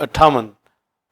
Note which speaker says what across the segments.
Speaker 1: 58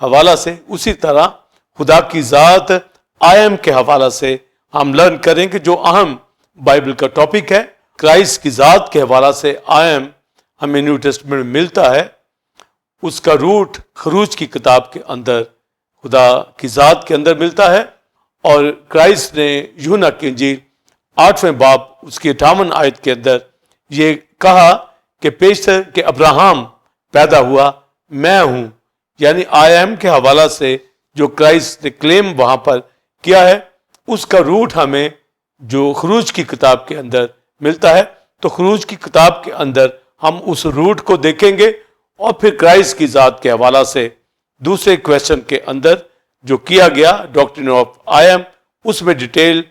Speaker 1: حوالہ سے اسی طرح خدا کی ذات آئی ایم کے حوالہ سے ہم لرن کریں کہ جو اہم بائبل کا ٹاپک ہے کرائسٹ کی ذات کے حوالہ سے آئی ایم ہمیں نیو ٹیسٹمنٹ میں ملتا ہے. اس کا روٹ خروج کی کتاب کے اندر خدا کی ذات کے اندر ملتا ہے. اور کرائسٹ نے یوحنا کی انجیل 8ویں باب اس کی 58 آیت کے اندر یہ کہا کہ پیشتر کہ ابراہم پیدا ہوا میں ہوں، یعنی آئی ایم کے حوالہ سے جو کرائسٹ نے کلیم وہاں پر کیا ہے اس کا روٹ ہمیں جو خروج کی کتاب کے اندر ملتا ہے. تو خروج کی کتاب کے اندر ہم اس روٹ کو دیکھیں گے اور پھر کرائسٹ کی ذات کے حوالہ سے دوسرے کویسچن کے اندر جو کیا گیا ڈاکٹرن آف آئی ایم اس میں ڈیٹیل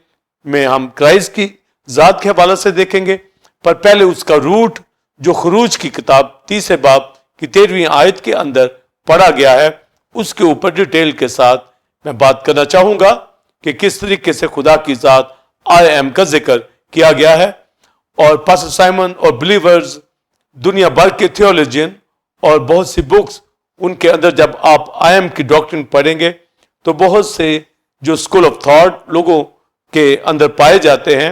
Speaker 1: میں ہم کرائسٹ کی ذات کے حوالہ سے دیکھیں گے. پر پہلے اس کا روٹ جو خروج کی کتاب 30 باب کی 13ویں آیت کے اندر پڑھا گیا ہے اس کے اوپر ڈیٹیل کے ساتھ میں بات کرنا چاہوں گا کہ کس طریقے سے خدا کی ذات آئی ایم کا ذکر کیا گیا ہے. اور پاسٹر سائمن اور بلیورز دنیا بھر کے تھیولوجین اور بہت سی بکس ان کے اندر جب آپ آئی ایم کی ڈاکٹرن پڑھیں گے تو بہت سے جو اسکول آف تھاٹ لوگوں کے اندر پائے جاتے ہیں.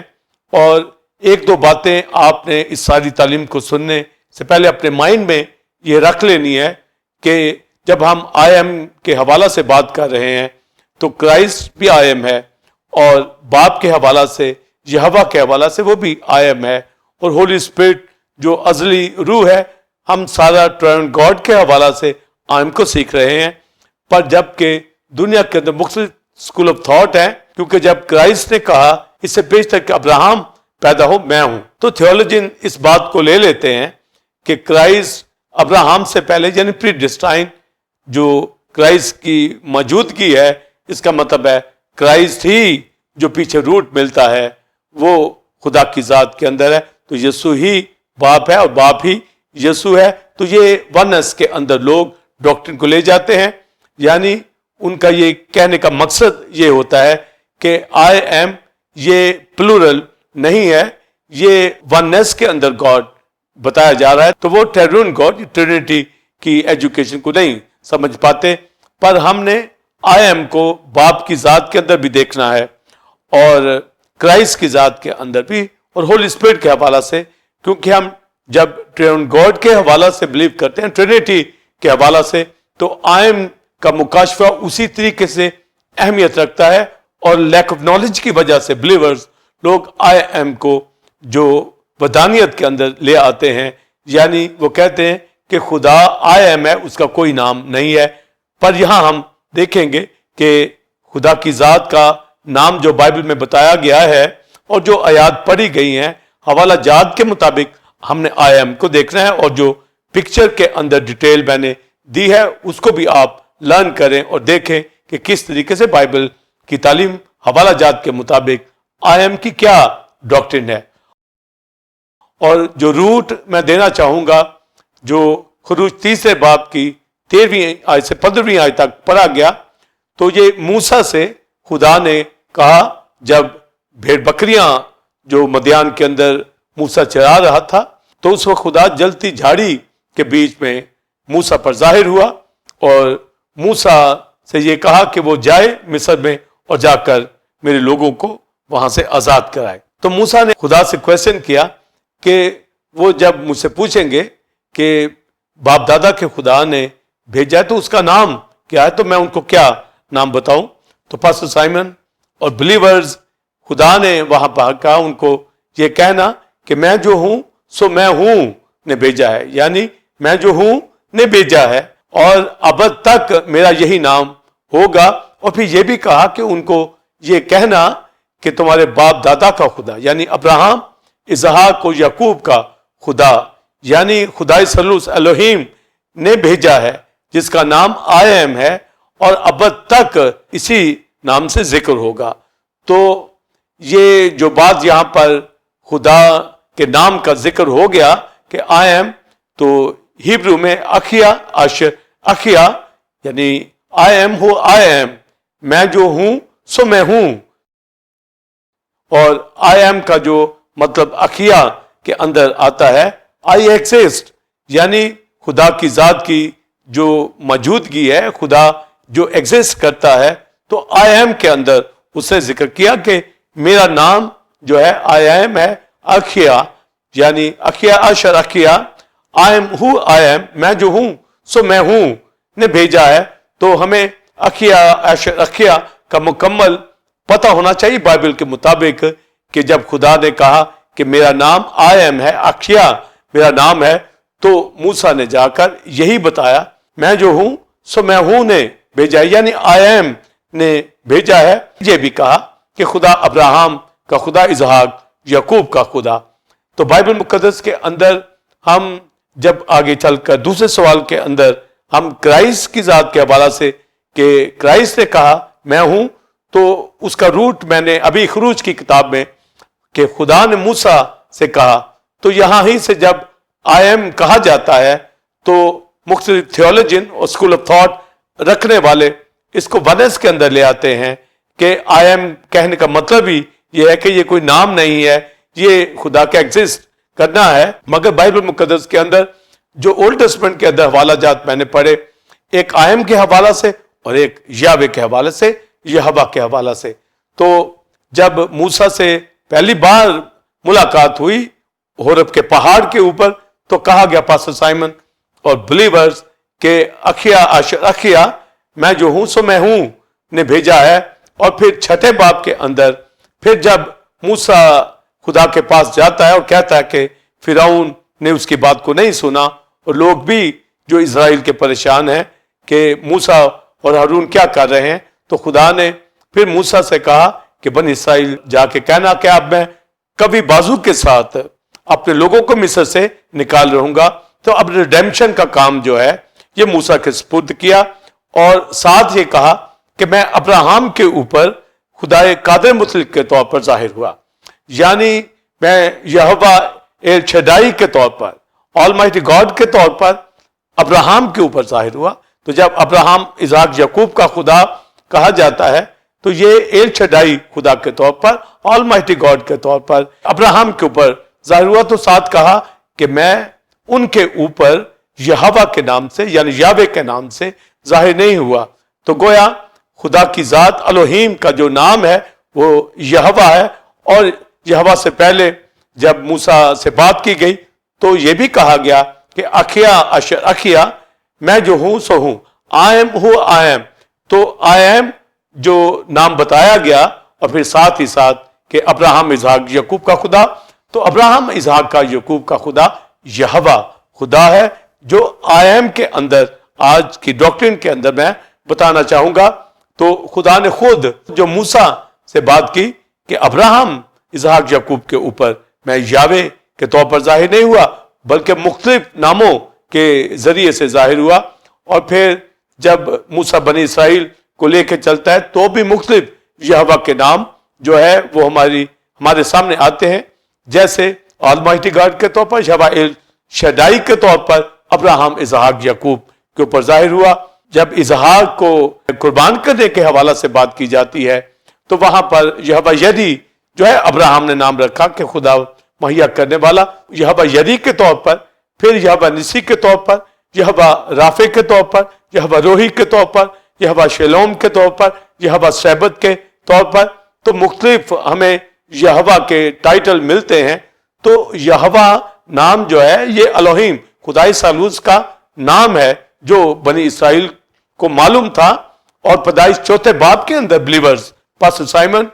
Speaker 1: اور ایک دو باتیں آپ نے اس ساری تعلیم کو سننے سے پہلے اپنے مائنڈ میں یہ رکھ لینی ہے کہ جب ہم آئی ایم کے حوالہ سے بات کر رہے ہیں تو کرائسٹ بھی آئی ایم ہے اور باپ کے حوالہ سے یہوہ کے حوالہ سے وہ بھی آئی ایم ہے اور ہولی اسپرٹ جو ازلی روح ہے ہم سارا ٹرائن گاڈ کے حوالہ سے آئی ایم کو سیکھ رہے ہیں. پر جب کہ دنیا کے اندر مختلف اسکول آف تھاٹ ہیں کیونکہ جب کرائسٹ نے کہا اس سے پیش کہ ابراہم پیدا ہو میں ہوں تو تھیولوجین اس بات کو لے لیتے ہیں کہ کرائسٹ ابراہم سے پہلے یعنی پری ڈسٹائن جو کرائسٹ کی موجودگی ہے اس کا مطلب ہے کرائسٹ ہی جو پیچھے روٹ ملتا ہے وہ خدا کی ذات کے اندر ہے. تو یسوع ہی باپ ہے اور باپ ہی یسوع ہے. تو یہ ونس کے اندر لوگ ڈاکٹرن کو لے جاتے ہیں یعنی ان کا یہ کہنے کا مقصد یہ ہوتا ہے کہ آئی ایم یہ پلورل نہیں ہے یہ ونس کے اندر گاڈ بتایا جا رہا ہے. تو وہ ٹیرون گاڈ ٹرینٹی کی ایجوکیشن کو نہیں سمجھ پاتے. پر ہم نے آئی ایم کو باپ کی ذات کے اندر بھی دیکھنا ہے اور کرائسٹ کی ذات کے اندر بھی اور ہولی اسپرٹ کے حوالہ سے کیونکہ ہم جب ٹرین گاڈ کے حوالہ سے بلیو کرتے ہیں ٹرینٹی کے حوالہ سے تو آئی ایم کا مکاشفہ اسی طریقے سے اہمیت رکھتا ہے. اور لیک آف نالج کی وجہ سے بلیورز لوگ آئی ایم کو جو ودانیت کے اندر لے آتے ہیں یعنی وہ کہتے ہیں کہ خدا آئی ایم ہے اس کا کوئی نام نہیں ہے. پر یہاں ہم دیکھیں گے کہ خدا کی ذات کا نام جو بائبل میں بتایا گیا ہے اور جو آیات پڑھی گئی ہیں حوالہ جات کے مطابق ہم نے آئی ایم کو دیکھنا ہے اور جو پکچر کے اندر ڈیٹیل میں نے دی ہے اس کو بھی آپ لرن کریں اور دیکھیں کہ کس طریقے سے بائبل کی تعلیم حوالہ جات کے مطابق آئی ایم کی کیا ڈاکٹرن ہے. اور جو روٹ میں دینا چاہوں گا جو خروج 30 باب کی 13ویں آیت سے 15ویں آیت تک پڑھا گیا تو یہ موسیٰ سے خدا نے کہا جب بھیڑ بکریاں جو مدیان کے اندر موسیٰ چرا رہا تھا تو اس وقت خدا جلتی جھاڑی کے بیچ میں موسیٰ پر ظاہر ہوا اور موسیٰ سے یہ کہا کہ وہ جائے مصر میں اور جا کر میرے لوگوں کو وہاں سے آزاد کرائے. تو موسیٰ نے خدا سے کویسچن کیا کہ وہ جب مجھ سے پوچھیں گے کہ باپ دادا کے خدا نے بھیجا ہے تو اس کا نام کیا ہے تو میں ان کو کیا نام بتاؤں. تو پاسٹر سائمن اور بلیورز خدا نے وہاں پر کہا ان کو یہ کہنا کہ میں جو ہوں سو میں ہوں نے بھیجا ہے یعنی میں جو ہوں نے بھیجا ہے اور ابد تک میرا یہی نام ہوگا. اور پھر یہ بھی کہا کہ ان کو یہ کہنا کہ تمہارے باپ دادا کا خدا یعنی ابراہم اسحاق اور یعقوب کا خدا یعنی خدائے ثالوث الوہیم نے بھیجا ہے جس کا نام آئی ایم ہے اور ابد تک اسی نام سے ذکر ہوگا. تو یہ جو بات یہاں پر خدا کے نام کا ذکر ہو گیا کہ آئی ایم تو ہیبرو میں اخیا یعنی I am who I am میں جو ہوں سو میں ہوں. اور آئی ایم کا جو مطلب اخیا کے اندر آتا ہے آئی ایکسسٹ یعنی خدا کی ذات کی جو موجودگی ہے, خدا جو ایگزسٹ کرتا ہے, تو آئی ایم کے اندر اس نے ذکر کیا کہ میرا نام جو ہے آئی ایم ہے, اکھیا, یعنی اکھیا اشر اکھیا, I am who I am, میں جو ہوں سو میں ہوں نے بھیجا ہے. تو ہمیں اکھیا اشر اکھیا کا مکمل پتہ ہونا چاہیے بائبل کے مطابق کہ جب خدا نے کہا کہ میرا نام آئی ایم ہے, اکھیا میرا نام ہے, تو موسیٰ نے جا کر یہی بتایا میں جو ہوں سو میں ہوں نے بھیجا ہے, یعنی آئی ایم نے بھیجا ہے. یہ بھی کہا کہ خدا ابراہم کا خدا, اسحاق یعقوب کا خدا. تو بائبل مقدس کے اندر ہم جب آگے چل کر دوسرے سوال کے اندر ہم کرائسٹ کی ذات کے حوالہ سے کہ کرائسٹ نے کہا میں ہوں, تو اس کا روٹ میں نے ابھی خروج کی کتاب میں کہ خدا نے موسیٰ سے کہا, تو یہاں ہی سے جب آئی ایم کہا جاتا ہے تو مختلف تھیولوجین اور اسکول آف تھاٹ رکھنے والے اس کو ونس کے اندر لے آتے ہیں کہ آئی ایم کہنے کا مطلب ہی یہ ہے کہ یہ کوئی نام نہیں ہے, یہ خدا کا ایگزسٹ کرنا ہے. مگر بائبل مقدس کے اندر جو اولڈ ٹیسٹمنٹ کے اندر حوالہ جات میں نے پڑھے, ایک آئی ایم کے حوالہ سے اور ایک یہوہ کے حوالے سے, یہوہ کے حوالہ سے. تو جب موسیٰ سے پہلی بار ملاقات ہوئی ہورب کے پہاڑ کے اوپر, تو کہا گیا پاسٹر سائمن اور بلیورز کہ اکھیا اشر اکھیا, میں جو ہوں سو میں ہوں نے بھیجا ہے. اور پھر چھٹے باب کے اندر پھر جب موسیٰ خدا کے پاس جاتا ہے اور کہتا ہے کہ فرعون نے اس کی بات کو نہیں سنا, اور لوگ بھی جو اسرائیل کے پریشان ہیں کہ موسیٰ اور ہارون کیا کر رہے ہیں, تو خدا نے پھر موسیٰ سے کہا کہ بنی اسرائیل جا کے کہنا کہ اب میں کبھی بازو کے ساتھ اپنے لوگوں کو مصر سے نکال رہوں گا. تو اب ریڈیمشن کا کام جو ہے یہ موسیٰ کے سپرد کیا, اور ساتھ یہ کہا کہ میں ابراہم کے اوپر خدائے قادر مطلق کے طور پر ظاہر ہوا, یعنی میں یہوہ ایل شدائی کے طور پر, آلمائٹی گاڈ کے طور پر ابراہم کے اوپر ظاہر ہوا. تو جب ابراہم اسحاق یعقوب کا خدا کہا جاتا ہے تو یہ ایل شدائی خدا کے طور پر, آلمائٹی گاڈ کے طور پر ابراہم کے اوپر ظاہر ہوا. تو ساتھ کہا کہ میں ان کے اوپر یہوہ کے نام سے یعنی یاوے کے نام سے ظاہر نہیں ہوا. تو گویا خدا کی ذات الوہیم کا جو نام ہے وہ یہوہ ہے. اور یہوہ سے پہلے جب موسیٰ سے بات کی گئی تو یہ بھی کہا گیا کہ اکھیا اشر اکھیا, میں جو ہوں سو ہوں, I am who I am. تو آئی ایم جو نام بتایا گیا, اور پھر ساتھ ہی ساتھ کہ ابراہم اسحاق یعقوب کا خدا. تو ابراہم اسحاق کا یعقوب کا خدا یہوہ خدا ہے, جو آئی ایم کے اندر آج کی ڈاکٹرن کے اندر میں بتانا چاہوں گا. تو خدا نے خود جو موسیٰ سے بات کی کہ ابراہم اسحاق یعقوب کے اوپر میں یاوے کے طور پر ظاہر نہیں ہوا بلکہ مختلف ناموں کے ذریعے سے ظاہر ہوا. اور پھر جب موسیٰ بنی اسرائیل کو لے کے چلتا ہے تو بھی مختلف یہوہ کے نام جو ہے وہ ہمارے سامنے آتے ہیں, جیسے آلمائٹی گاڈ کے طور پر یہوہ ایل شدائی کے طور پر ابراہم اسحاق یعقوب کے اوپر ظاہر ہوا. جب اسحاق کو قربان کرنے کے حوالہ سے بات کی جاتی ہے تو وہاں پر یہوہ یدی جو ہے ابراہم نے نام رکھا کہ خدا مہیا کرنے والا, یہوہ یدی کے طور پر, پھر یہوہ نسی کے طور پر, یہوہ رافع کے طور پر, یہوہ روحی کے طور پر, یہوہ شلوم کے طور پر, یہوہ سیبت کے طور پر. تو مختلف ہمیں یہوہ کے ٹائٹل ملتے ہیں. تو یہوہ نام جو ہے یہ الوہیم خدائی ثالوث کا نام ہے جو بنی اسرائیل کو معلوم تھا. اور پیدائش چوتھے باب کے اندر بلیورز پاسٹر سائمن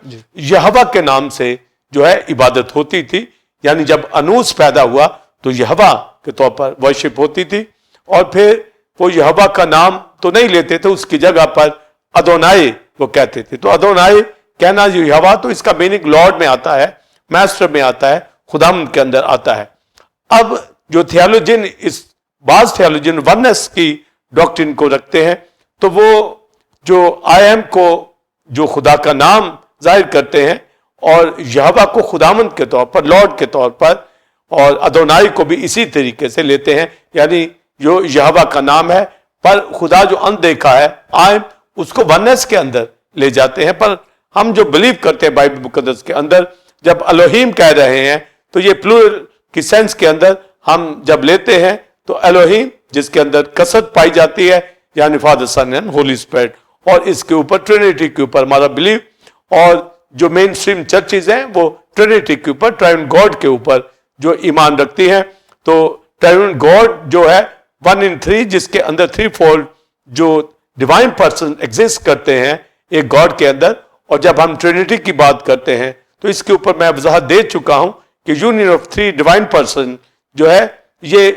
Speaker 1: یہوہ کے نام سے جو ہے عبادت ہوتی تھی, یعنی جب انوس پیدا ہوا تو یہوہ کے طور پر ورشپ ہوتی تھی. اور پھر وہ یہوہ کا نام تو نہیں لیتے تھے, اس کی جگہ پر ادونائی وہ کہتے تھے. تو ادونائی کہنا جو یہوہ, تو اس کا میننگ لارڈ میں آتا ہے, میسٹر میں آتا ہے, خداوند کے اندر آتا ہے. اب جو تھیولوجین بعض تھیولوجین ونس کی ڈاکٹرن کو رکھتے ہیں تو وہ جو آئی ایم کو جو خدا کا نام ظاہر کرتے ہیں اور یہوہ کو خداوند کے طور پر, لارڈ کے طور پر, اور ادونائی کو بھی اسی طریقے سے لیتے ہیں, یعنی جو یہوہ کا نام ہے پر خدا جو اندیکھا ہے آئی ایم, اس کو ونس کے اندر لے جاتے ہیں. پر ہم جو بلیو کرتے ہیں بائبل مقدس کے اندر جب الوہیم کہہ رہے ہیں تو یہ پلورل کی سینس کے اندر ہم جب لیتے ہیں تو الوہیم جس کے اندر کثرت پائی جاتی ہے یعنی father son and holy spirit, اور اس کے اوپر ٹرینیٹی کے اوپر ہمارا بلیو، اور جو مین اسٹریم چرچز ہیں وہ ٹرینیٹی کے اوپر، ٹرائن گاڈ کے اوپر جو ایمان رکھتی ہیں۔ تو ٹرائن گاڈ جو ہے 1 in 3، جس کے اندر 3 فولڈ جو ڈیوائن پرسن ایگزسٹ کرتے ہیں ایک گاڈ کے اندر، اور جب ہم ٹرینیٹی کی بات کرتے ہیں تو اس کے اوپر میں وضاحت دے چکا ہوں کہ یونین آف 3 ڈیوائن پرسن جو ہے یہ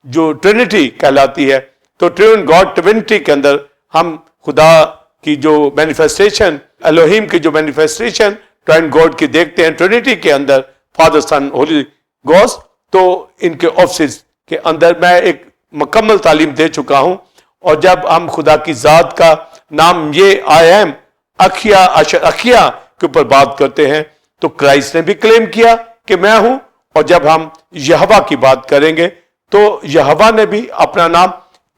Speaker 1: جو ٹرینیٹی کہلاتی ہے۔ تو ٹرین گاڈ ٹوینٹی کے اندر ہم خدا کی جو مینیفیسٹیشن، الوہیم کی جو مینیفیسٹیشن ٹرائن گاڈ کی دیکھتے ہیں ٹرینیٹی کے اندر، فادر سن ہولی گوسٹ۔ تو ان کے آفسز کے اندر میں ایک مکمل تعلیم دے چکا ہوں، اور جب ہم خدا کی ذات کا نام یہ آئی ایم اکھیا اشر اکھیا کے اوپر بات کرتے ہیں تو کرائسٹ نے بھی کلیم کیا کہ میں ہوں، اور جب ہم یہوہ کی بات کریں گے تو یہوہ نے بھی اپنا نام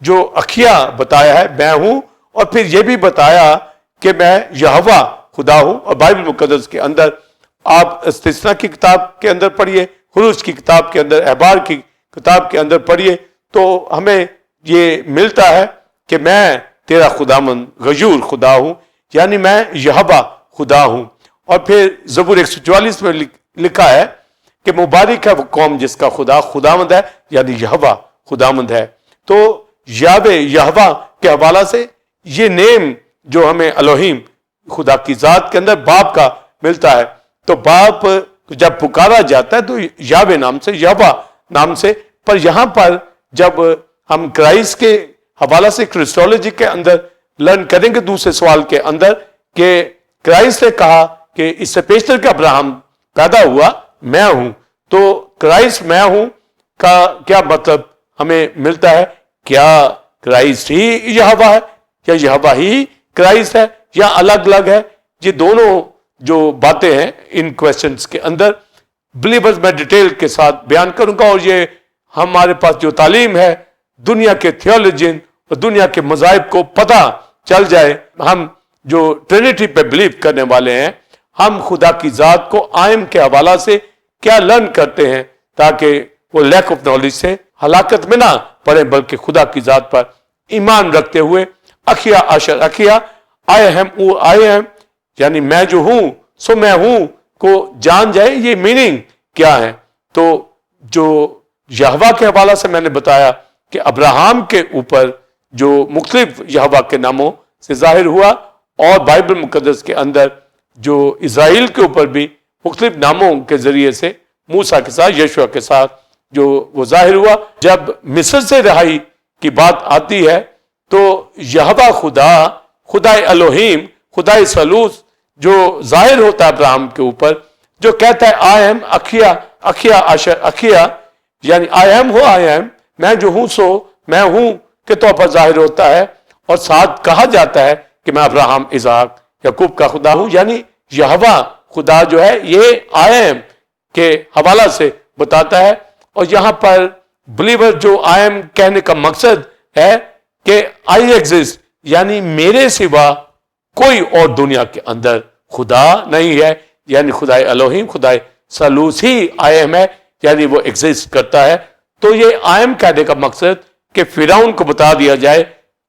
Speaker 1: جو اکھیا بتایا ہے میں ہوں، اور پھر یہ بھی بتایا کہ میں یہوہ خدا ہوں۔ اور بائبل مقدس کے اندر آپ استثنا کی کتاب کے اندر پڑھیے، خروج کی کتاب کے اندر، احبار کی کتاب کے اندر پڑھیے، تو ہمیں یہ ملتا ہے کہ میں تیرا خداوند غیور خدا ہوں، یعنی میں یہوہ خدا ہوں۔ اور پھر زبور 144 میں لکھا ہے کہ مبارک ہے وہ قوم جس کا خدا خداوند ہے، یعنی یہوہ خداوند ہے۔ تو یاوے یہوہ کے حوالہ سے یہ نیم جو ہمیں الوہیم خدا کی ذات کے اندر باپ کا ملتا ہے، تو باپ جب پکارا جاتا ہے تو یاوے نام سے، یہوہ نام سے، پر یہاں پر جب ہم کرائسٹ کے حوالہ سے کرسٹولوجی کے اندر لرن کریں گے دوسرے سوال کے اندر کہ کرائسٹ نے کہا کہ اس سے پیشتر کہ ابراہم پیدا ہوا میں ہوں، تو کرائسٹ میں ہوں کا کیا مطلب ہمیں ملتا ہے؟ کیا کرائسٹ ہی یہوہ ہے یا یہوہ ہی کرائسٹ ہے یا الگ الگ ہے؟ یہ دونوں جو باتیں ہیں ان کویسچنز کے اندر بلیورز میں ڈیٹیل کے ساتھ بیان کروں گا، اور یہ ہمارے پاس جو تعلیم ہے دنیا کے تھیولوجین اور دنیا کے مذاہب کو پتہ چل جائے، ہم جو ٹرینیٹی پہ بلیو کرنے والے ہیں ہم خدا کی ذات کو آئم کے حوالہ سے کیا لرن کرتے ہیں تاکہ وہ لیک آف نالج سے ہلاکت میں نہ پڑے، بلکہ خدا کی ذات پر ایمان رکھتے ہوئے اکھیا اشر اکھیا I M O I am, یعنی میں جو ہوں سو میں ہوں کو جان جائے یہ میننگ کیا ہے۔ تو جو یہوہ کے حوالہ سے میں نے بتایا کہ ابراہم کے اوپر جو مختلف یہوہ کے ناموں سے ظاہر ہوا، اور بائبل مقدس کے اندر جو اسرائیل کے اوپر بھی مختلف ناموں کے ذریعے سے موسیٰ کے ساتھ یشوع کے ساتھ جو وہ ظاہر ہوا۔ جب مصر سے رہائی کی بات آتی ہے تو یہوہ خدا، خدا الوہیم، خدا ثالوث جو ظاہر ہوتا ہے ابراہم کے اوپر، جو کہتا ہے آئی ایم اکھیا اکھیا اشر اکھیا، یعنی I am who I am, میں جو ہوں سو میں ہوں کے طور پر ظاہر ہوتا ہے، اور ساتھ کہا جاتا ہے کہ میں ابراہم اسحاق یعقوب کا خدا ہوں، یعنی یہوہ خدا جو ہے یہ آئی ایم کے حوالہ سے بتاتا ہے۔ اور یہاں پر بلیور جو آئی ایم کہنے کا مقصد ہے کہ آئی ایگزسٹ، یعنی میرے سوا کوئی اور دنیا کے اندر خدا نہیں ہے، یعنی خدا الوہیم، خدا ثالوث ہی آئی ایم ہے، یعنی وہ ایگزسٹ کرتا ہے۔ تو یہ آئی ایم کہنے کا مقصد کہ فرعون کو بتا دیا جائے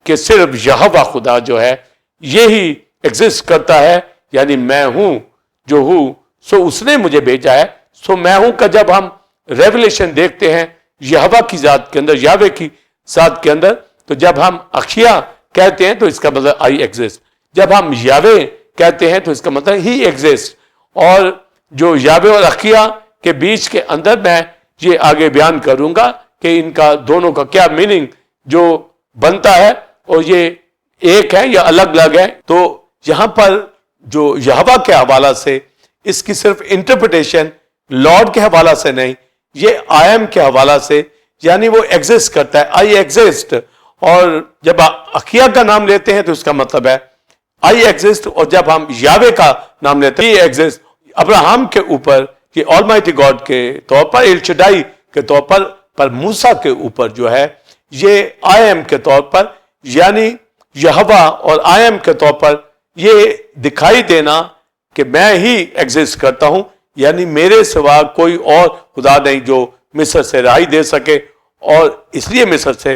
Speaker 1: کہ صرف یہوہ خدا جو ہے یہی ایگزسٹ کرتا ہے، یعنی میں ہوں جو ہوں سو اس نے مجھے بھیجا ہے، سو میں ہوں کا جب ہم ریولیشن دیکھتے ہیں یہوہ کی ذات کے اندر، یاوے کی ذات کے اندر، تو جب ہم اکھیا کہتے ہیں تو اس کا مطلب آئی ایگزسٹ، جب ہم یاوے کہتے ہیں تو اس کا مطلب ہی ایگزسٹ۔ اور جو یاوے اور اکھیا کے بیچ کے اندر میں یہ آگے بیان کروں گا کہ ان کا دونوں کا کیا میننگ جو بنتا ہے، اور یہ ایک ہے یا الگ الگ ہے۔ تو یہاں پر جو یہوہ کے حوالہ سے اس کی صرف انٹرپریٹیشن لارڈ کے حوالہ سے نہیں، یہ آئی ایم کے حوالہ سے، یعنی وہ ایگزسٹ کرتا ہے، آئی ایگزسٹ۔ اور جب اکھیا کا نام لیتے ہیں تو اس کا مطلب ہے آئی ایگزسٹ، اور جب ہم یاوے کا نام لیتے ہیں یہ ایگزسٹ۔ ابراہم کے اوپر یہ آلمائٹی گاڈ کے طور پر، ایل شڈائی کے طور پر موسیٰ کے اوپر جو ہے یہ آئی ایم کے طور پر، یعنی یہوہ اور آئی ایم کے طور پر یہ دکھائی دینا کہ میں ہی ایگزسٹ کرتا ہوں، یعنی میرے سوا کوئی اور خدا نہیں جو مصر سے رہائی دے سکے، اور اس لیے مصر سے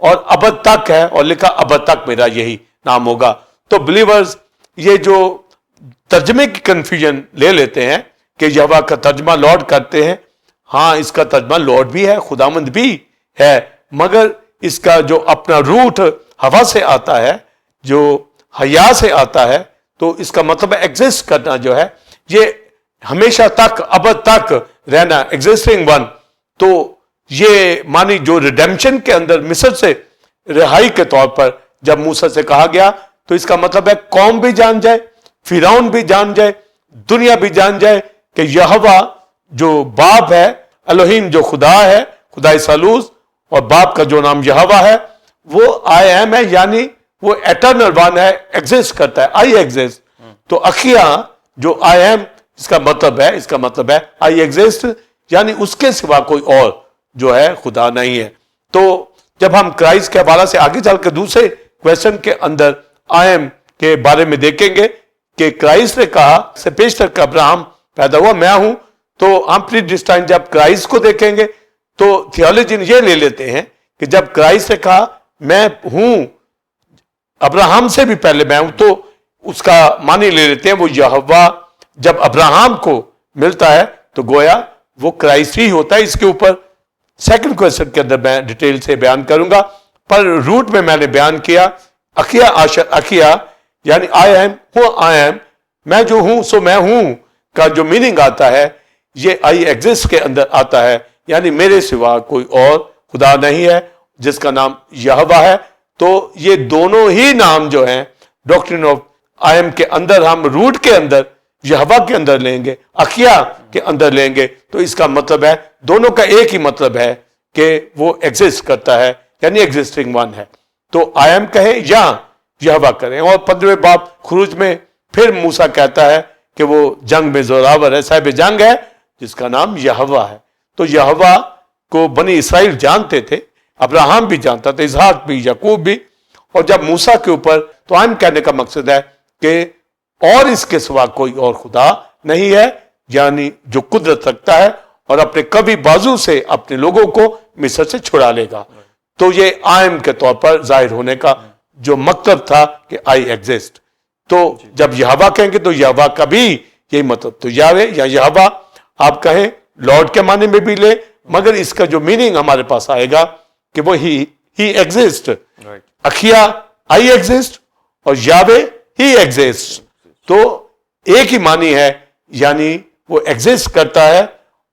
Speaker 1: اور ابد تک ہے اور لکھا ابد تک میرا یہی نام ہوگا. تو بلیورز یہ جو ترجمے کی کنفیوژن لے لیتے ہیں کہ یہوہ کا ترجمہ لارڈ کرتے ہیں. ہاں اس کا ترجمہ لارڈ بھی ہے, خداوند بھی ہے, مگر اس کا جو اپنا روٹ ہوا سے آتا ہے, جو حیا سے آتا ہے, تو اس کا مطلب ایگزسٹ کرنا جو ہے یہ ہمیشہ تک ابد تک رہنا, ایگزسٹنگ ون. تو یہ مانی جو ریڈیمشن کے اندر مصر سے رہائی کے طور پر جب موسیٰ سے کہا گیا تو اس کا مطلب ہے قوم بھی جان جائے, فرعون بھی جان جائے, دنیا بھی جان جائے کہ یہوہ جو باپ ہے, الوہیم جو خدا ہے, خدا ثالوث, اور باپ کا جو نام یہوہ ہے وہ آئی ایم ہے, یعنی وہ ایٹرنل ون ہے, ایگزسٹ کرتا ہے, آئی ایگزسٹ. تو اخیا جو آئی ایم اس کا مطلب ہے آئی ایگزسٹ, یعنی اس کے سوا کوئی اور جو ہے خدا نہیں ہے. تو جب ہم کرائسٹ کے حوالے سے آگے چل کے دوسرے کویسچن کے اندر آئی ایم کے بارے میں دیکھیں گے کہ کرائسٹ نے کہا سے پیشتر کا ابراہم پیدا ہوا میں ہوں, تو ہم پری ڈسٹائن جب کرائسٹ کو دیکھیں گے تو تھیولوجین یہ لے لیتے ہیں کہ جب کرائسٹ نے کہا میں ہوں, ابراہم سے بھی پہلے میں ہوں, تو اس کا معنی لے لیتے ہیں وہ یہوہ جب ابراہم کو ملتا ہے تو گویا وہ کرائسٹ ہی ہوتا ہے. اس کے اوپر سیکنڈ کویسچن کے اندر میں ڈیٹیل سے بیان کروں گا, پر روٹ میں نے بیان کیا اخیا آشر اخیا یعنی آئی ایم آئی ایم, میں جو ہوں سو میں ہوں کا جو میننگ آتا ہے یہ آئی ایگزسٹ کے اندر آتا ہے, یعنی میرے سوا کوئی اور خدا نہیں ہے جس کا نام یہوہ ہے. تو یہ دونوں ہی نام جو ہیں ڈاکٹرن آف آئی ایم کے اندر ہم روٹ کے اندر یہوہ کے اندر لیں گے, اخیا کے اندر لیں گے, تو اس کا مطلب ہے دونوں کا ایک ہی مطلب ہے کہ وہ ایگزسٹ کرتا ہے, یعنی ایگزسٹنگ ون ہے. تو آئی ایم کہیں یا یہوہ کریں. اور 15ویں باب خروج میں پھر موسیٰ کہتا ہے کہ وہ جنگ میں زوراور ہے, صاحب جنگ ہے جس کا نام یہوہ ہے. تو یہوہ کو بنی اسرائیل جانتے تھے, ابراہم بھی جانتا تھا, اسحاق بھی, یعقوب بھی. اور جب موسیٰ کے اوپر تو آئی ایم کہنے کا مقصد ہے کہ اور اس کے سوا کوئی اور خدا نہیں ہے, یعنی جو قدرت رکھتا ہے اور اپنے قوی بازو سے اپنے لوگوں کو مصر سے چھڑا لے گا. تو یہ آئی ایم کے طور پر ظاہر ہونے کا جو مطلب تھا کہ آئی ایگزسٹ. تو جب یہوہ کہیں گے تو یہوہ کا بھی یہی مطلب, تو یاوے یا یہوہ آپ کہیں لارڈ کے معنی میں بھی لے, مگر اس کا جو میننگ ہمارے پاس آئے گا کہ وہ ہی ایگزسٹ, اخیا آئی ایگزسٹ اور یاوے ہی ایگزسٹ. تو ایک ہی معنی ہے, یعنی وہ ایگزسٹ کرتا ہے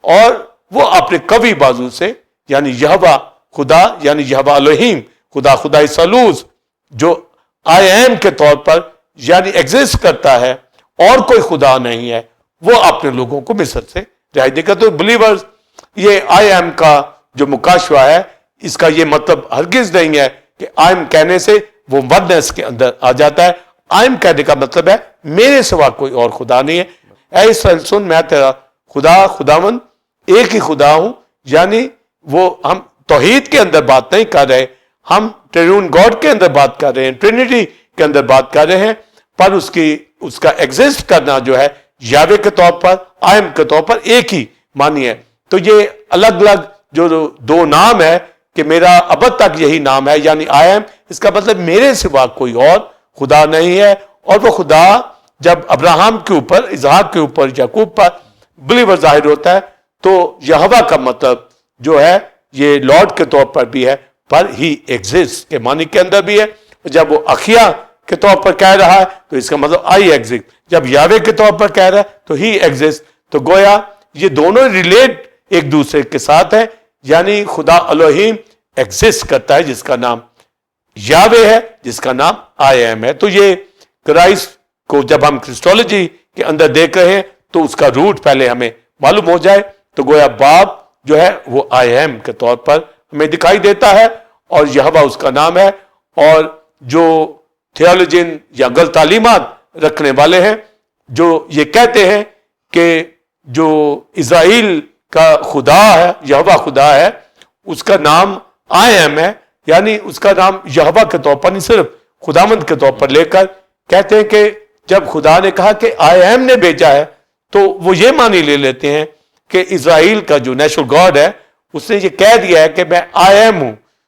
Speaker 1: اور وہ اپنے قوی بازو سے, یعنی یہوہ خدا, یعنی یہوہ الوہیم خدا, خدا ثالوث جو آئی ایم کے طور پر یعنی ایگزسٹ کرتا ہے اور کوئی خدا نہیں ہے, وہ اپنے لوگوں کو مصر سے رہائی دے گا. تو بلیورز یہ آئی ایم کا جو مکاشفہ ہے اس کا یہ مطلب ہرگز نہیں ہے کہ آئی ایم کہنے سے وہ وننس کے اندر آ جاتا ہے. آئی ایم کہنے کا مطلب ہے میرے سوا کوئی اور خدا نہیں ہے. اے اسرائیل سن, میں تیرا خداوند ایک ہی خدا ہوں. یعنی وہ ہم توحید کے اندر بات نہیں کر رہے, ہم ٹرون گاڈ کے اندر بات کر رہے ہیں, ٹرینیٹی کے اندر بات کر رہے ہیں, پر اس کا ایگزسٹ کرنا جو ہے یاوے کے طور پر, آئی ایم کے طور پر ایک ہی معنی ہے. تو یہ الگ الگ جو دو نام ہے کہ میرا ابد تک یہی نام ہے یعنی آئی ایم, اس کا مطلب میرے سوا کوئی اور خدا نہیں ہے. اور وہ خدا جب ابراہم کے اوپر, اسحاق کے اوپر, یعقوب پر بلیور ظاہر ہوتا ہے تو یہوہ کا مطلب جو ہے یہ لارڈ کے طور پر بھی ہے, پر ہی ایگزسٹ کے معنی کے اندر بھی ہے. جب وہ اخیا کے طور پر کہہ رہا ہے تو اس کا مطلب آئی ایگزسٹ, جب یاوے کے طور پر کہہ رہا ہے تو ہی ایگزسٹ. تو گویا یہ دونوں ریلیٹ ایک دوسرے کے ساتھ ہیں, یعنی خدا الوہیم ایگزسٹ کرتا ہے جس کا نام یاوے ہے, جس کا نام آئی ایم ہے. تو یہ کرائسٹ کو جب ہم کرسٹولوجی کے اندر دیکھ رہے ہیں تو اس کا روٹ پہلے ہمیں معلوم ہو جائے. تو گویا باپ جو ہے وہ آئی ایم کے طور پر ہمیں دکھائی دیتا ہے اور یہوہ اس کا نام ہے. اور جو تھیولوجین یا غلط تعلیمات رکھنے والے ہیں جو یہ کہتے ہیں کہ جو اسرائیل کا خدا ہے, یہوہ خدا ہے, اس کا نام آئی ایم ہے, یعنی اس کا نام یہوہ کے طور پر نہیں صرف خداوند کے طور پر لے کر کہتے ہیں کہ جب خدا نے کہا کہ آئی ایم نے بھیجا ہے تو وہ یہ معنی لے لیتے ہیں کہ اسرائیل کا جو نیشنل گاڈ ہے اس نے یہ کہہ دیا ہے کہ میں آئی ایم ہوں.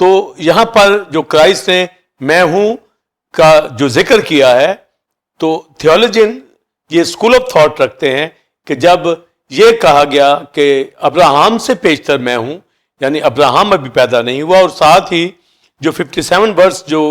Speaker 1: تو یہاں پر جو کرائسٹ نے میں ہوں کا جو ذکر کیا ہے تو تھیولوجین یہ اسکول آف تھاٹ رکھتے ہیں کہ جب یہ کہا گیا کہ ابراہم سے پیشتر میں ہوں، یعنی ابراہم ابھی پیدا نہیں ہوا، اور ساتھ ہی جو 57 ورس جو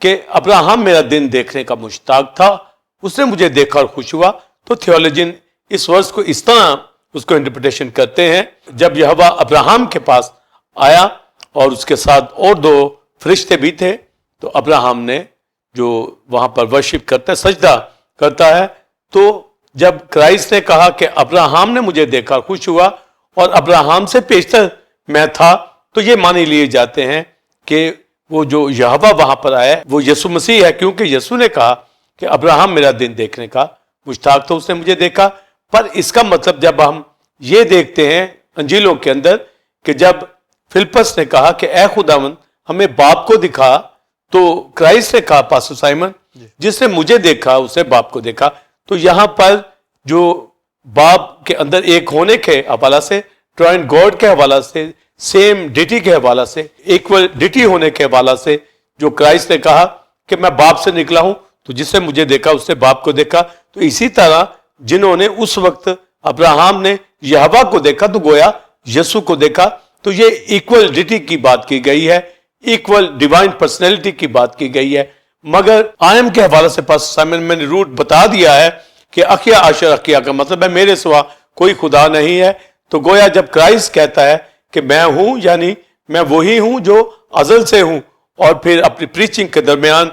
Speaker 1: کہ ابراہم میرا دن دیکھنے کا مشتاق تھا، اس نے مجھے دیکھا اور خوش ہوا، تو تھیولوجین اس ورس کو اس طرح اس کو انٹرپریٹیشن کرتے ہیں، جب یہوہ ابراہم کے پاس آیا اور اس کے ساتھ اور 2 فرشتے بھی تھے، تو ابراہم نے جو وہاں پر ورشپ کرتا ہے، سجدہ کرتا ہے، تو جب کرائسٹ نے کہا کہ ابراہم نے مجھے دیکھا خوش ہوا اور ابراہم سے پیشتر میں تھا، تو یہ معنی لیے جاتے ہیں کہ وہ جو یہوہ وہاں پر آیا وہ یسوع مسیح ہے، کیونکہ یسوع نے کہا کہ ابراہم میرا دن دیکھنے کا مشتاق تھا، اس نے مجھے دیکھا۔ پر اس کا مطلب جب ہم یہ دیکھتے ہیں انجیلوں کے اندر کہ جب فلپس نے کہا کہ اے خداوند ہمیں باپ کو دکھا، تو کرائسٹ نے کہا پاسٹر سائمن جس نے مجھے دیکھا اس نے باپ کو دیکھا۔ تو یہاں پر جو باپ کے اندر ایک ہونے کے حوالہ سے، ٹرائن گاڈ کے حوالہ سے، سیم ڈیٹی کے حوالہ سے، ایکول ڈیٹی ہونے کے حوالہ سے جو کرائسٹ نے کہا کہ میں باپ سے نکلا ہوں، تو جس نے مجھے دیکھا اس نے باپ کو دیکھا، تو اسی طرح جنہوں نے اس وقت ابراہم نے یہوہ کو دیکھا تو گویا یسوع کو دیکھا۔ تو یہ ایکول ڈیٹی کی بات کی گئی ہے، ایکول ڈیوائن پرسنالٹی کی بات کی گئی ہے۔ مگر آئم کے حوالے سے پاسٹر سائمن میں نے روٹ بتا دیا ہے کہ اخیا عاشر اخیا کا مطلب ہے میرے سوا کوئی خدا نہیں ہے۔ تو گویا جب کرائسٹ کہتا ہے کہ میں ہوں، یعنی میں وہی ہوں جو ازل سے ہوں، اور پھر اپنی پریچنگ کے درمیان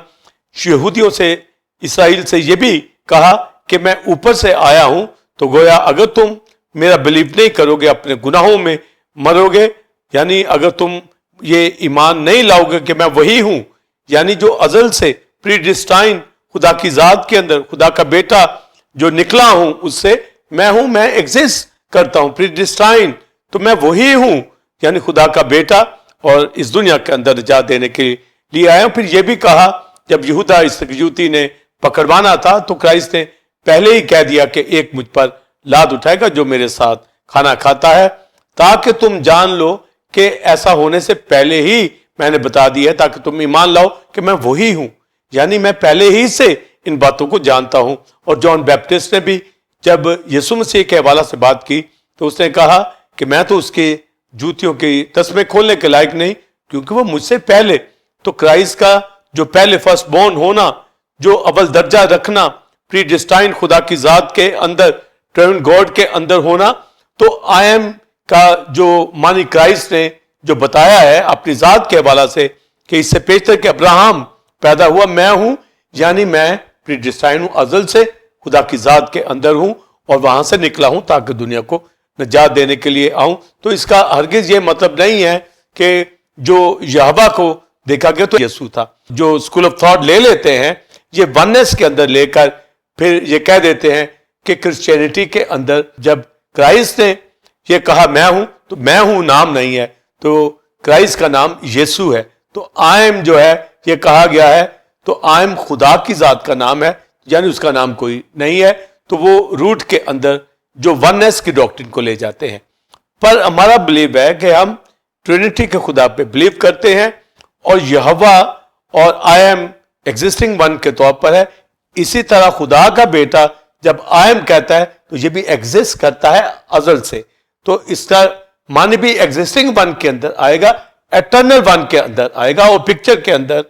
Speaker 1: یہودیوں سے، اسرائیل سے یہ بھی کہا کہ میں اوپر سے آیا ہوں، تو گویا اگر تم میرا بلیو نہیں کرو گے اپنے گناہوں میں مرو گے، یعنی اگر تم یہ ایمان نہیں لاؤ گے کہ میں وہی ہوں، یعنی جو ازل سے پری ڈسٹائن خدا کی ذات کے اندر خدا کا بیٹا جو نکلا ہوں، اس سے میں ہوں، میں ایگزسٹ کرتا ہوں پری ڈسٹائن، تو میں وہی ہوں، یعنی خدا کا بیٹا، اور اس دنیا کے اندر نجات دینے کے لیے آیا ہوں۔ پھر یہ بھی کہا جب یہودا اسکریوتی نے پکڑوانا تھا تو کرائسٹ نے پہلے ہی کہہ دیا کہ ایک مجھ پر لاد اٹھائے گا جو میرے ساتھ کھانا کھاتا ہے، تاکہ تم جان لو کہ ایسا ہونے سے پہلے ہی میں نے بتا دیا ہے، تاکہ تم ایمان لاؤ کہ میں وہی ہوں، یعنی میں پہلے ہی سے ان باتوں کو جانتا ہوں۔ اور جان بیپٹسٹ نے بھی جب یسوع مسیح کے حوالہ سے بات کی تو اس نے کہا کہ میں تو اس کے جوتیوں کی تسمے کھولنے کے لائق نہیں، کیونکہ وہ مجھ سے پہلے۔ تو کرائسٹ کا جو پہلے فرسٹ بورن ہونا، جو اول درجہ رکھنا، پری ڈسٹائن خدا کی ذات کے اندر، ٹرائن گاڈ کے اندر ہونا، تو آئی ایم کا جو معنی کرائسٹ نے جو بتایا ہے اپنی ذات کے حوالہ سے کہ اس سے پیشتر کہ ابراہم پیدا ہوا میں ہوں، یعنی میں پری ڈسٹائن ہوں، ازل سے خدا کی ذات کے اندر ہوں، اور وہاں سے نکلا ہوں تاکہ دنیا کو نجات دینے کے لیے آؤں۔ تو اس کا ہرگز یہ مطلب نہیں ہے کہ جو یہوہ کو دیکھا گیا تو یسوع تھا۔ جو اسکول آف تھاٹ لے لیتے ہیں یہ وننس کے اندر لے کر پھر یہ کہہ دیتے ہیں کہ کرسچینٹی کے اندر جب کرائسٹ نے یہ کہا میں ہوں، تو میں ہوں نام نہیں ہے، تو کرائسٹ کا نام یسوع ہے۔ تو آئم جو ہے یہ کہا گیا ہے، تو آئم خدا کی ذات کا نام ہے، یعنی اس کا نام کوئی نہیں ہے۔ تو وہ روٹ کے اندر جو وننس کی ڈاکٹرن کو لے جاتے ہیں۔ پر ہمارا بلیو ہے کہ ہم ٹرینٹی کے خدا پہ بلیو کرتے ہیں، اور یہوہ اور آئی ایم ایگزسٹنگ ون کے طور پر ہے۔ اسی طرح خدا کا بیٹا جب آئی ایم کہتا ہے تو یہ بھی ایگزسٹ کرتا ہے ازل سے، تو اس کا معنی بھی ایگزسٹنگ ون کے اندر آئے گا، ایٹرنل ون کے اندر آئے گا۔ اور پکچر کے اندر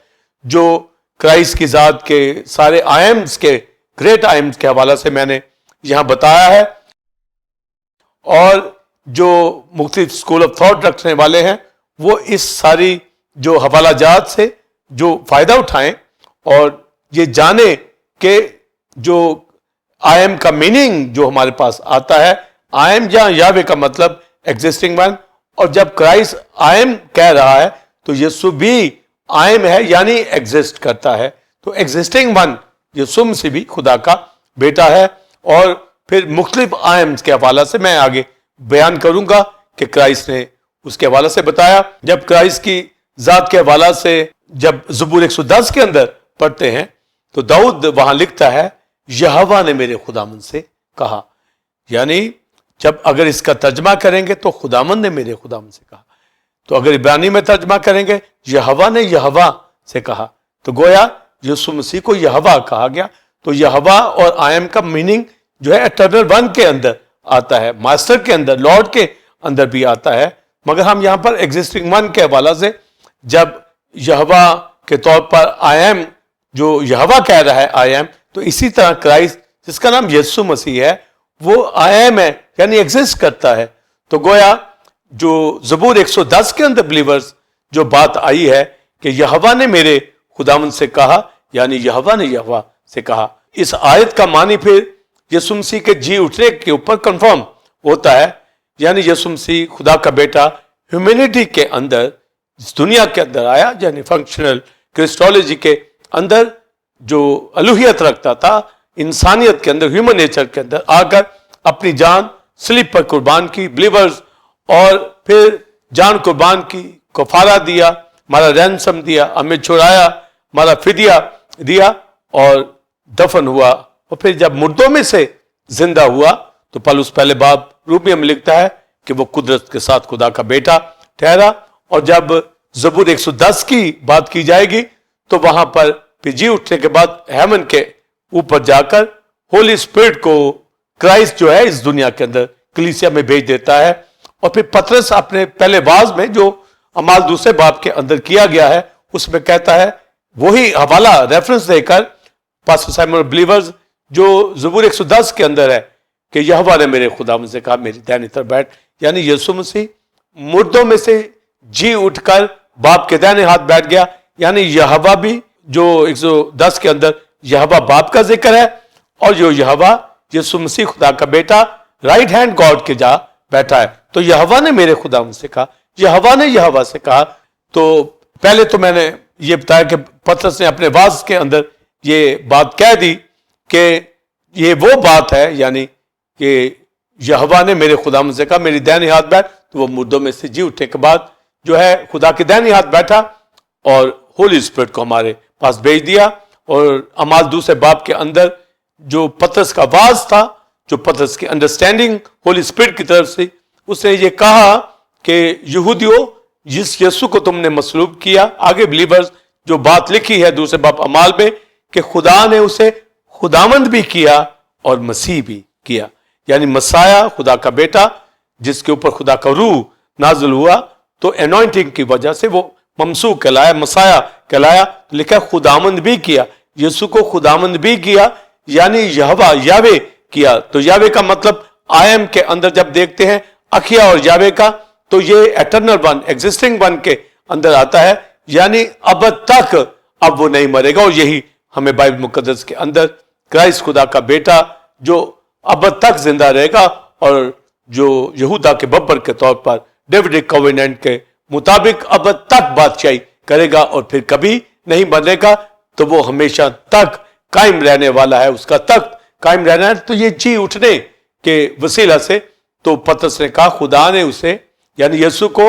Speaker 1: جو کرائسٹ کی ذات کے سارے آئی ایمز کے، گریٹ آئی ایمز کے حوالہ سے میں نے یہاں بتایا ہے، اور جو مختلف اسکول آف تھاٹ رکھنے والے ہیں وہ اس ساری جو حوالہ جات سے جو فائدہ اٹھائیں اور یہ جانیں کہ جو آئی ایم کا میننگ جو ہمارے پاس آتا ہے، آئی ایم جہاں یاوے کا مطلب ایگزسٹنگ ون، اور جب کرائسٹ آئی ایم کہہ رہا ہے تو یسوع بھی آئی ایم ہے، یعنی ایگزسٹ کرتا ہے۔ تو ایگزسٹنگ ون یسوع سے بھی خدا کا بیٹا ہے۔ اور پھر مختلف آئی ایمز کے حوالہ سے میں آگے بیان کروں گا کہ کرائسٹ نے اس کے حوالہ سے بتایا۔ جب کرائسٹ کی ذات کے حوالہ سے جب زبور 110 کے اندر پڑھتے ہیں تو داؤد وہاں لکھتا ہے یہوہ نے میرے خداوند سے کہا، یعنی جب اگر اس کا ترجمہ کریں گے تو خداوند نے میرے خداوند سے کہا۔ تو اگر عبرانی میں ترجمہ کریں گے یہوہ نے یہوہ سے کہا، تو گویا یسوع مسیح کو یہوہ کہا گیا. تو یہوہ اور آئی ایم کا میننگ جو ہے اٹرنل ون کے اندر آتا ہے، ماسٹر کے اندر، لارڈ کے اندر بھی آتا ہے. مگر ہم یہاں پر ایگزسٹنگ ون کے حوالہ سے جب یہوہ کے طور پر آئی ایم، جو یہوہ کہہ رہا ہے آئی ایم، تو اسی طرح کرائسٹ جس کا نام یسوع مسیح ہے وہ آئی ایم ہے، یعنی ایگزسٹ کرتا ہے. تو گویا جو زبور 110 کے اندر بلیورز جو بات آئی ہے کہ یہوہ نے میرے خداوند سے کہا، یعنی یہوہ نے یہوہ سے کہا، اس آیت کا معنی پھر یسوع مسیح کے جی اٹھنے کے اوپر کنفرم ہوتا ہے. یعنی یسوع مسیح خدا کا بیٹا ہیومینٹی کے اندر اس دنیا کے اندر آیا، یعنی فنکشنل کرسٹولوجی کے اندر جو الوہیت رکھتا تھا، انسانیت کے اندر، ہیومن نیچر کے اندر آ کر اپنی جان صلیب پر قربان کی بلیورز، اور پھر جان قربان کی، کفارہ دیا، ہمارا رینسم دیا، ہمیں چھڑایا، ہمارا فدیہ دیا اور دفن ہوا. اور پھر جب مردوں میں سے زندہ ہوا تو پولس پہلے باب رومیہ میں لکھتا ہے کہ وہ قدرت کے ساتھ خدا کا بیٹا ٹھہرا. اور جب زبور 110 کی بات کی جائے گی تو وہاں پر پھر جی اٹھنے کے بعد ہیمن کے اوپر جا کر ہولی اسپرٹ کو کرائسٹ جو ہے اس دنیا کے اندر کلیسیا میں بھیج دیتا ہے. اور پھر پترس اپنے پہلے واعظ میں جو اعمال دوسرے باب کے اندر کیا گیا ہے اس میں کہتا ہے، وہی حوالہ ریفرنس دے کر پاسٹر سائمن بلیورز جو زبور 110 کے اندر ہے کہ یہوہ نے میرے خداوند سے کہا میری دائنی طرف بیٹھ، یعنی یسوع مسیح مردوں میں سے جی اٹھ کر باپ کے دائنے ہاتھ بیٹھ گیا. یعنی یہوہ بھی جو 110 کے اندر یہوہ باپ کا ذکر ہے، اور جو یہوہ یسوع مسیح خدا کا بیٹا رائٹ ہینڈ گاڈ کے جا بیٹھا ہے. تو یہوہ نے میرے خداوند سے کہا، یہوہ نے یہوہ سے کہا. تو پہلے تو میں نے یہ بتایا کہ پترس نے اپنے واعظ کے اندر یہ بات کہہ دی کہ یہ وہ بات ہے، یعنی کہ یہوہ نے میرے خداوند سے کہا میری دائنی ہاتھ بیٹھ. تو وہ مردوں میں سے جی اٹھنے کے بعد جو ہے خدا کے دائنی ہاتھ بیٹھا اور ہولی اسپرٹ کو ہمارے پاس بھیج دیا. اور اعمال دوسرے باب کے اندر جو پترس کا واعظ تھا، جو پترس کی انڈرسٹینڈنگ ہولی اسپرٹ کی طرف سے، اس نے یہ کہا کہ یہودیوں جس یسوع کو تم نے مصلوب کیا، آگے بلیورز جو بات لکھی ہے دوسرے باب اعمال میں کہ خدا نے اسے خداوند بھی کیا اور مسیح بھی کیا. یعنی مسایہ خدا کا بیٹا جس کے اوپر خدا کا روح نازل ہوا، تو انوائنٹنگ کی وجہ سے وہ ممسوح کہلایا، مسایہ کہلایا. لکھا خداوند بھی کیا، یسوع کو خداوند بھی کیا، یعنی یہوہ یاوے کیا. تو یاوے کا مطلب آئی ایم کے اندر جب دیکھتے ہیں اکھیا اور یاوے کا، تو یہ ایٹرنل ون، ایگزسٹنگ ون کے اندر آتا ہے. یعنی اب تک اب وہ نہیں مرے گا. اور یہی ہمیں بائبل مقدس کے اندر کرائسٹ خدا کا بیٹا جو اب تک زندہ رہے گا، اور جو یہودا کے ببر کے طور پر ڈیوڈک کویننٹ کے مطابق اب تک بادشاہی کرے گا اور پھر کبھی نہیں بنے گا. تو وہ ہمیشہ تک قائم رہنے والا ہے، اس کا تخت قائم رہنا ہے. تو یہ جی اٹھنے کے وسیلہ سے تو پترس نے کہا خدا نے اسے یعنی یسوع کو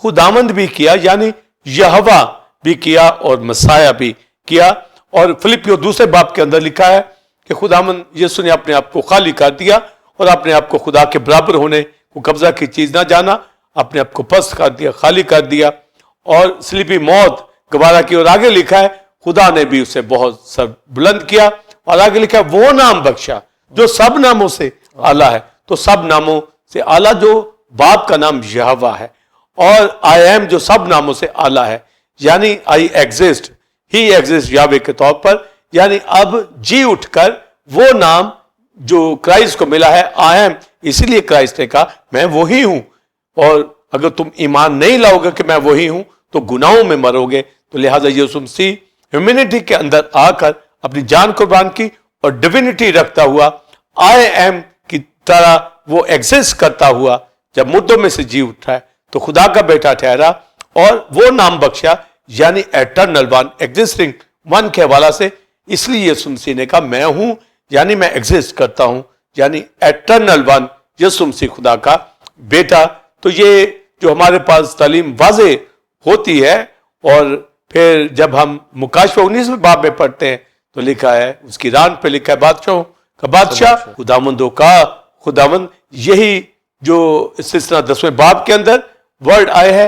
Speaker 1: خداوند بھی کیا، یعنی یہوہ بھی کیا اور مسایہ بھی کیا. اور فلپیو دوسرے باب کے اندر لکھا ہے کہ خداوند یسوع نے اپنے آپ کو خالی کر دیا اور اپنے آپ کو خدا کے برابر ہونے کو قبضہ کی چیز نہ جانا، اپنے آپ کو پست کر دیا، خالی کر دیا اور صلیبی موت گوارا کی. اور آگے لکھا ہے خدا نے بھی اسے بہت سر بلند کیا، اور آگے لکھا ہے وہ نام بخشا جو سب ناموں سے اعلیٰ ہے. تو سب ناموں سے اعلیٰ جو باپ کا نام یہوہ ہے، اور آئی ایم جو سب ناموں سے اعلیٰ ہے، یعنی آئی ایگزسٹ، ہی ایگزسٹ یاوے کے طور پر. یعنی اب جی اٹھ کر وہ نام جو کرائسٹ کو ملا ہے آئی ایم، اسی لیے کرائسٹ نے کہا میں وہی ہوں. اور اگر تم ایمان نہیں لاؤ گے کہ میں وہی ہوں تو گناہوں میں مرو گے. تو لہٰذا یسوع مسیح ہیومینٹی کے اندر آ کر اپنی جان قربان کی اور ڈیوینٹی رکھتا ہوا آئی ایم کی طرح وہ ایگزسٹ کرتا ہوا جب مردوں میں سے جی اٹھا ہے تو خدا کا بیٹا ٹھہرا اور وہ نام بخشا، یعنی ایٹرنل ون، ایگزسٹنگ ون کے حوالہ سے. اس لیے یسوع مسیح نے کہا میں ہوں، یعنی میں ایگزسٹ کرتا ہوں، یعنی ایٹرنل ون یسوع مسیح خدا کا بیٹا. تو یہ جو ہمارے پاس تعلیم واضح ہوتی ہے، اور پھر جب ہم مکاشفہ 19 باب میں پڑھتے ہیں تو لکھا ہے اس کی ران پہ لکھا ہے بادشاہوں کا بادشاہ، خداوندوں کا خداوند. یہی جو سلسلہ 10ویں باب کے اندر ورڈ آئے ہے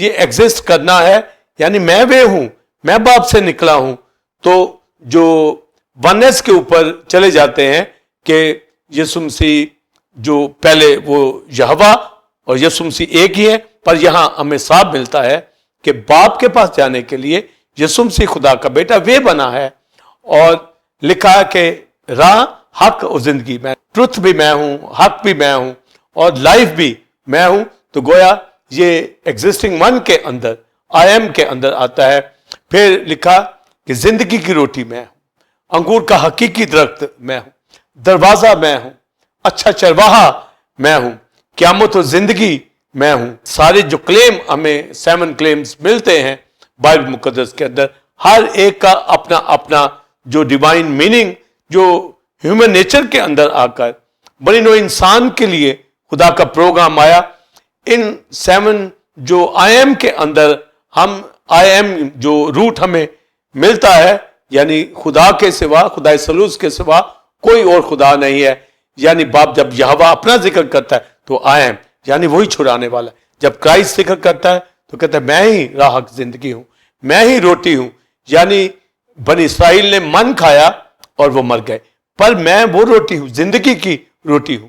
Speaker 1: یہ ایگزسٹ کرنا ہے، یعنی میں وہ ہوں، میں باپ سے نکلا ہوں، تو جو ونس کے اوپر چلے جاتے ہیں کہ یسوع مسیح جو پہلے وہ یہوہ اور یسوع مسیح ایک ہی ہے، پر یہاں ہمیں صاف ملتا ہے کہ باپ کے پاس جانے کے لیے یسوع مسیح خدا کا بیٹا وہ بنا ہے، اور لکھا ہے کہ راہ، حق اور زندگی، میں ٹروتھ بھی میں ہوں، حق بھی میں ہوں اور لائف بھی میں ہوں۔ تو گویا یہ ایگزسٹنگ ون کے اندر، آئی ایم کے اندر آتا ہے۔ پھر لکھا کہ زندگی کی روٹی میں ہوں، انگور کا حقیقی درخت میں ہوں، دروازہ میں ہوں، اچھا چرواہا میں ہوں، قیامت اور زندگی میں ہوں۔ سارے جو کلیم ہمیں 7 کلیمز ملتے ہیں بائبل مقدس کے اندر، ہر ایک کا اپنا اپنا جو ڈیوائن میننگ، جو ہیومن نیچر کے اندر آ کر بنی نوع انسان کے لیے خدا کا پروگرام آیا۔ ان 7 جو آئی ایم کے اندر ہم آئی ایم جو روٹ ہمیں ملتا ہے، یعنی خدا کے سوا، خدا ثالوث کے سوا کوئی اور خدا نہیں ہے۔ یعنی باپ جب یہوہ اپنا ذکر کرتا ہے تو آئی ایم یعنی وہی چھڑانے والا ہے۔ جب کرائسٹ ذکر کرتا ہے تو کہتا ہے میں ہی راہ، حق، زندگی ہوں، میں ہی روٹی ہوں۔ یعنی بنی اسرائیل نے من کھایا اور وہ مر گئے، پر میں وہ روٹی ہوں، زندگی کی روٹی ہوں،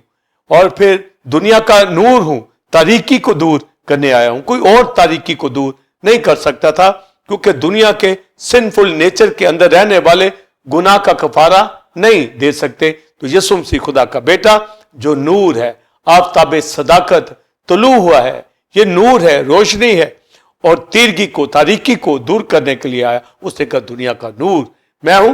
Speaker 1: اور پھر دنیا کا نور ہوں، تاریکی کو دور کرنے آیا ہوں۔ کوئی اور تاریکی کو دور نہیں کر سکتا تھا، کیونکہ دنیا کے سنفل نیچر کے اندر رہنے والے گناہ کا کفارہ نہیں دے سکتے۔ تو یسوع مسیح خدا کا بیٹا جو نور ہے، آفتاب صداقت طلوع ہوا ہے، یہ نور ہے، روشنی ہے، اور تیرگی کو، تاریکی کو دور کرنے کے لیے آیا۔ اس نے کہا دنیا کا نور میں ہوں،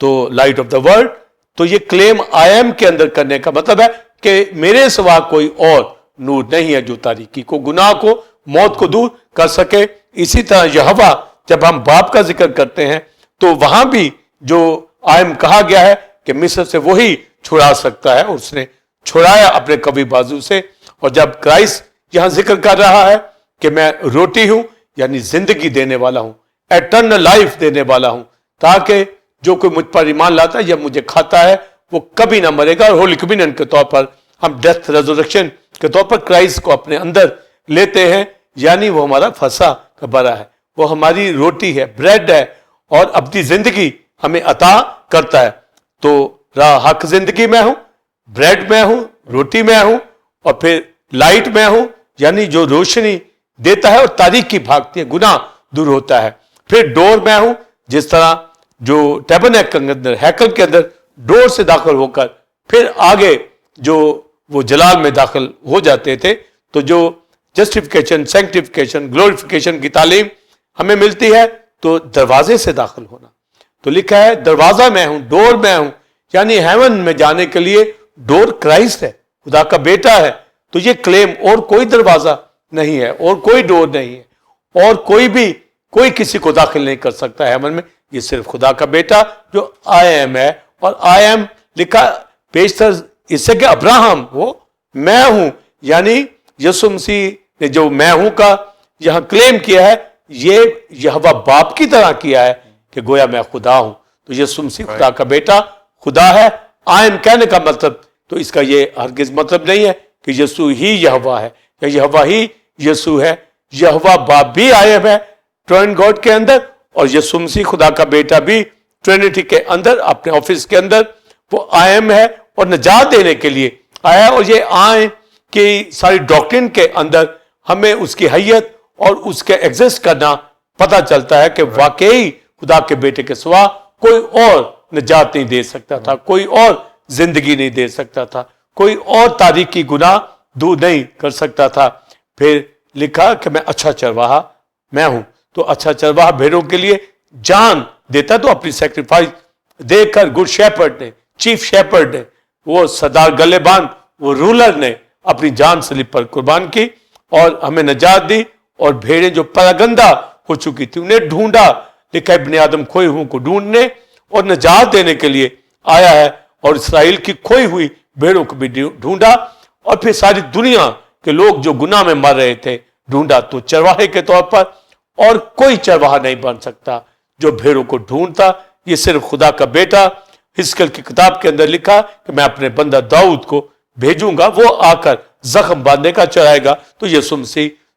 Speaker 1: تو لائٹ آف دا ورلڈ۔ تو یہ کلیم آئی ایم کے اندر کرنے کا مطلب ہے کہ میرے سوا کوئی اور نور نہیں ہے جو تاریکی کو، گناہ کو، موت کو دور کر سکے۔ اسی طرح یہوہ، جب ہم باپ کا ذکر کرتے ہیں تو وہاں بھی جو آئی ایم کہا گیا ہے کہ مصر سے وہی چھڑا سکتا ہے، اور اس نے چھڑایا اپنے قوی بازو سے۔ اور جب کرائسٹ یہاں ذکر کر رہا ہے کہ میں روٹی ہوں، یعنی زندگی دینے والا ہوں، ایٹرنل لائف دینے والا ہوں، تاکہ جو کوئی مجھ پر ایمان لاتا ہے یا مجھے کھاتا ہے وہ کبھی نہ مرے گا۔ اور ہولی کمیونین کے طور پر ہم ڈیتھ ریزورکشن کے طور پر کرائسٹ کو اپنے اندر لیتے ہیں، یعنی وہ ہمارا پھنسا کا بڑا ہے، وہ ہماری روٹی ہے، بریڈ ہے، اور ابدی زندگی ہمیں عطا کرتا ہے۔ تو راہ، حق، زندگی میں ہوں، بریڈ میں ہوں، روٹی میں ہوں، اور پھر لائٹ میں ہوں، یعنی جو روشنی دیتا ہے اور تاریکی بھاگتی ہے، گناہ دور ہوتا ہے۔ پھر ڈور میں ہوں، جس طرح جو ٹیبرنیکل کے اندر، ہیکل کے اندر ڈور سے داخل ہو کر پھر آگے جو وہ جلال میں داخل ہو جاتے تھے، تو جو جسٹیفیکیشن، سینکٹیفیکیشن، گلوریفیکیشن کی تعلیم ہمیں ملتی ہے تو دروازے سے داخل ہونا۔ تو لکھا ہے دروازہ میں ہوں، ڈور میں ہوں، یعنی ہیون میں جانے کے لیے ڈور کرائسٹ ہے، خدا کا بیٹا ہے۔ تو یہ کلیم، اور کوئی دروازہ نہیں ہے، اور کوئی ڈور نہیں ہے، اور کوئی کسی کو داخل نہیں کر سکتا ہے ہیون میں، یہ صرف خدا کا بیٹا جو آئی ایم ہے۔ اور آئی ایم لکھا پیشتر اس سے کہ ابراہم وہ میں ہوں، یعنی یسوع مسیح نے جو میں ہوں کا یہاں کلیم کیا ہے، یہ یہوہ باپ کی طرح کیا ہے کہ گویا میں خدا ہوں۔ تو یسوع مسیح خدا کا بیٹا خدا ہے۔ آئی ایم کہنے کا مطلب تو اس کا یہ ہرگز مطلب نہیں ہے کہ یسوع ہی یہوہ ہے یا یہوہ ہی یسوع ہے۔ یہوہ باپ بھی آئی ایم ہے ٹرائن گاڈ کے اندر، اور یسوع مسیح خدا کا بیٹا بھی ٹرینٹی کے اندر، اپنے آفس کے اندر وہ آئی ایم ہے، اور نجات دینے کے لیے آیا ہے۔ اور یہ آئے کہ ساری ڈاکٹرن کے اندر ہمیں اس کی حیت اور اس کے ایگزسٹ کرنا پتہ چلتا ہے کہ واقعی خدا کے بیٹے کے سوا کوئی اور نجات نہیں دے سکتا تھا، کوئی اور زندگی نہیں دے سکتا تھا، کوئی اور تاریکی گناہ دور نہیں کر سکتا تھا۔ پھر لکھا کہ میں اچھا چرواہا میں ہوں۔ تو اچھا چرواہا بھیڑوں کے لیے جان دیتا، تو اپنی سیکریفائس دے کر گڈ شیپرڈ نے، چیف شیپرڈ نے، وہ سردار گلےبان، وہ رولر نے اپنی جان سلیب پر قربان کی اور ہمیں نجات دی۔ اور بھیڑیں جو پراگندہ ہو چکی تھی انہیں ڈھونڈا، لکھا ابن آدم کھوئے ہوئے کو ڈھونڈنے اور نجات دینے کے لیے آیا ہے، اور اسرائیل کی کھوئی ہوئی بھیڑوں کو بھی ڈھونڈا، اور پھر ساری دنیا کے لوگ جو گناہ میں مر رہے تھے ڈھونڈا۔ تو چرواہے کے طور پر اور کوئی چرواہا نہیں بن سکتا جو بھیڑوں کو ڈھونڈتا، یہ صرف خدا کا بیٹا۔ حزقیل کی کتاب کے اندر لکھا کہ میں اپنے بندہ داؤد کو بھیجوں گا، وہ آ کر زخم باندھے گا، چرائے گا۔ تو یسوع مسیح